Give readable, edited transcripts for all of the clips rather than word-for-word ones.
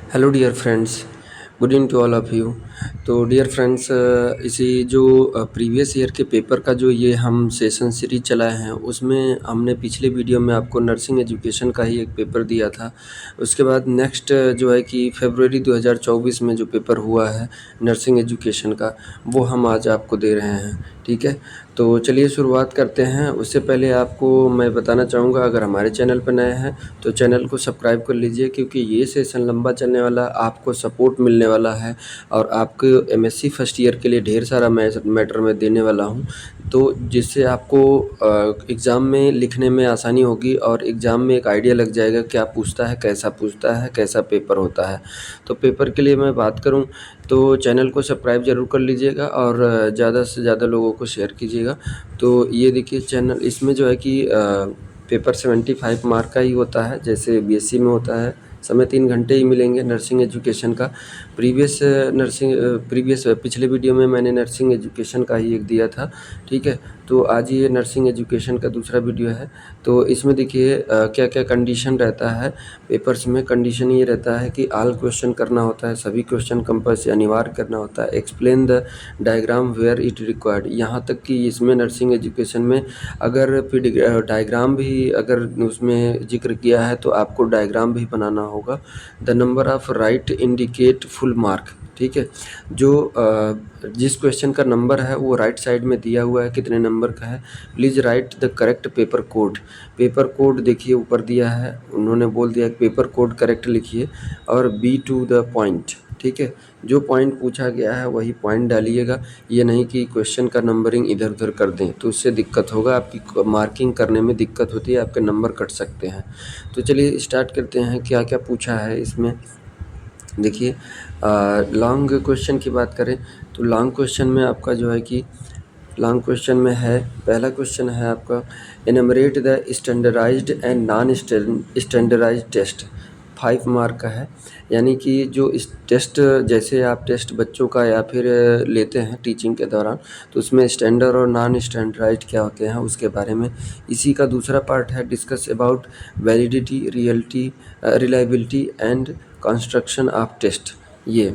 Hello dear friends, good evening to all of you. तो dear friends, इसी जो previous year के paper का जो ये हम सेशन सीरीज चलाए हैं, उसमें हमने पिछले वीडियो में आपको नर्सिंग एजुकेशन का ही एक पेपर दिया था। उसके बाद नेक्स्ट जो है कि फरवरी 2024 में जो पेपर हुआ है नर्सिंग एजुकेशन का, वो हम आज आपको दे रहे हैं। ठीक है, तो चलिए शुरुआत करते हैं। उससे पहले आपको मैं बताना चाहूँगा, अगर हमारे चैनल पर नए हैं तो चैनल को सब्सक्राइब कर लीजिए, क्योंकि ये सेशन लंबा चलने वाला, आपको सपोर्ट मिलने वाला है और आपको एमएससी फर्स्ट ईयर के लिए ढेर सारा मैटर मैं देने वाला हूँ, तो जिससे आपको एग्ज़ाम में लिखने में आसानी होगी और एग्ज़ाम में एक आइडिया लग जाएगा क्या पूछता है, कैसा पेपर होता है। तो पेपर के लिए मैं बात करूँ तो चैनल को सब्सक्राइब ज़रूर कर लीजिएगा और ज़्यादा से ज़्यादा लोगों को शेयर कीजिएगा। तो ये देखिए चैनल, इसमें जो है कि पेपर 75 मार्क का ही होता है, जैसे बीएससी में होता है। समय 3 घंटे ही मिलेंगे नर्सिंग एजुकेशन का। प्रीवियस पिछले वीडियो में मैंने नर्सिंग एजुकेशन का ही एक दिया था। ठीक है, तो आज ये नर्सिंग एजुकेशन का दूसरा वीडियो है। तो इसमें देखिए क्या क्या कंडीशन रहता है पेपर्स में। कंडीशन ये रहता है कि ऑल क्वेश्चन करना होता है, सभी क्वेश्चन कंपल्सरी अनिवार्य करना होता है। Explain the diagram where it required, यहाँ तक कि इसमें नर्सिंग एजुकेशन में अगर फिर डायग्राम भी अगर उसमें जिक्र किया है तो आपको डायग्राम भी बनाना होगा। The number of right indicate full mark. ठीक है, जो जिस क्वेश्चन का नंबर है वो राइट साइड में दिया हुआ है, कितने नंबर का है। Please write the correct paper code. Paper code देखिए ऊपर दिया है, उन्होंने बोल दिया कि पेपर कोड करेक्ट लिखिए और बी टू द पॉइंट। ठीक है, जो पॉइंट पूछा गया है वही पॉइंट डालिएगा। ये नहीं कि क्वेश्चन का नंबरिंग इधर उधर कर दें, तो उससे दिक्कत होगा, आपकी मार्किंग करने में दिक्कत होती है, आपके नंबर कट सकते हैं। तो चलिए स्टार्ट करते हैं, क्या क्या पूछा है इसमें। देखिए लॉन्ग क्वेश्चन की बात करें तो लॉन्ग क्वेश्चन में आपका जो है कि लॉन्ग क्वेश्चन में है, पहला क्वेश्चन है आपका enumerate the standardized and non standardized test. 5 mark का है, यानी कि जो इस टेस्ट, जैसे आप टेस्ट बच्चों का या फिर लेते हैं टीचिंग के दौरान, तो उसमें स्टैंडर्ड और नॉन स्टैंडर्डाइज्ड क्या होते हैं उसके बारे में। इसी का दूसरा पार्ट है discuss about validity, reliability and construction of test. ये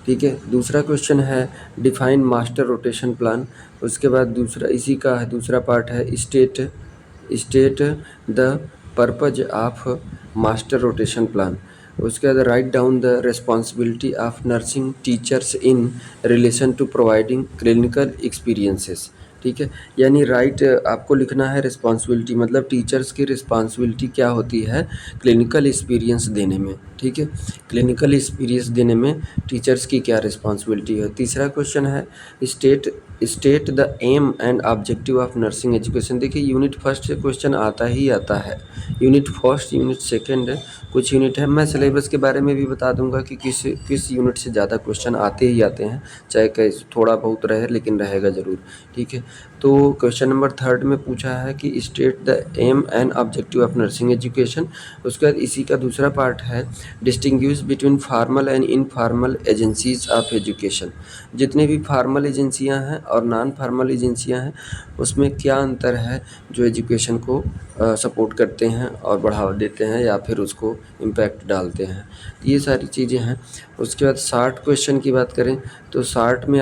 ठीक है। दूसरा क्वेश्चन है डिफाइन मास्टर रोटेशन प्लान। उसके बाद दूसरा इसी का है दूसरा पार्ट है state the purpose of master rotation plan. उसके बाद write down the responsibility of nursing teachers in relation to providing clinical experiences. ठीक है, यानी राइट आपको लिखना है रिस्पॉन्सिबिलिटी, मतलब टीचर्स की रिस्पॉन्सिबिलिटी क्या होती है क्लिनिकल एक्सपीरियंस देने में। ठीक है, क्लिनिकल एक्सपीरियंस देने में टीचर्स की क्या रिस्पॉन्सिबिलिटी है। तीसरा क्वेश्चन है state the aim and objective of nursing education. देखिए यूनिट फर्स्ट से क्वेश्चन आता ही आता है, यूनिट फर्स्ट, यूनिट सेकेंड, कुछ यूनिट है। मैं सिलेबस के बारे में भी बता दूंगा कि किस यूनिट से ज़्यादा क्वेश्चन आते ही आते हैं, चाहे कैसे थोड़ा बहुत रहे लेकिन रहेगा ज़रूर। ठीक है, तो क्वेश्चन नंबर 3 में पूछा है कि state the aim and objective of nursing education. उसके बाद इसी का दूसरा पार्ट है distinguish between formal and informal agencies of education. जितने भी फार्मल एजेंसियां हैं और नॉन फार्मल एजेंसियां हैं, उसमें क्या अंतर है जो एजुकेशन को सपोर्ट करते हैं और बढ़ावा देते हैं या फिर उसको इम्पैक्ट डालते हैं। तो ये सारी चीज़ें हैं। उसके बाद 60 क्वेश्चन की बात करें तो 60 में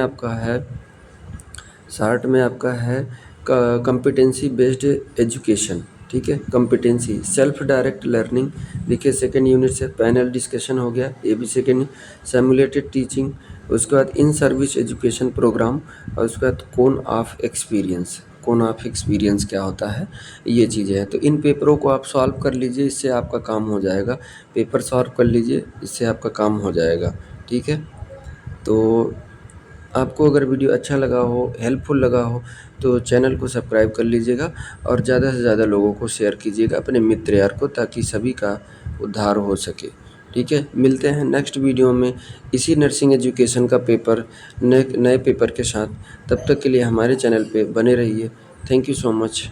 आपका है कॉम्पिटेंसी बेस्ड एजुकेशन। ठीक है, कॉम्पिटेंसी सेल्फ डायरेक्ट लर्निंग। देखिए सेकेंड यूनिट से पैनल डिस्कशन हो गया, ये भी सेकेंड। सिमुलेटेड टीचिंग, उसके बाद इन सर्विस एजुकेशन प्रोग्राम, और उसके बाद कोन ऑफ एक्सपीरियंस क्या होता है, ये चीज़ें हैं। तो इन पेपरों को आप सॉल्व कर लीजिए, इससे आपका काम हो जाएगा। पेपर सॉल्व कर लीजिए, इससे आपका काम हो जाएगा। ठीक है, तो आपको अगर वीडियो अच्छा लगा हो, हेल्पफुल लगा हो, तो चैनल को सब्सक्राइब कर लीजिएगा और ज़्यादा से ज़्यादा लोगों को शेयर कीजिएगा, अपने मित्र यार को, ताकि सभी का उद्धार हो सके। ठीक है, मिलते हैं नेक्स्ट वीडियो में इसी नर्सिंग एजुकेशन का पेपर नए पेपर के साथ। तब तक के लिए हमारे चैनल पे बने रहिए। Thank you so much.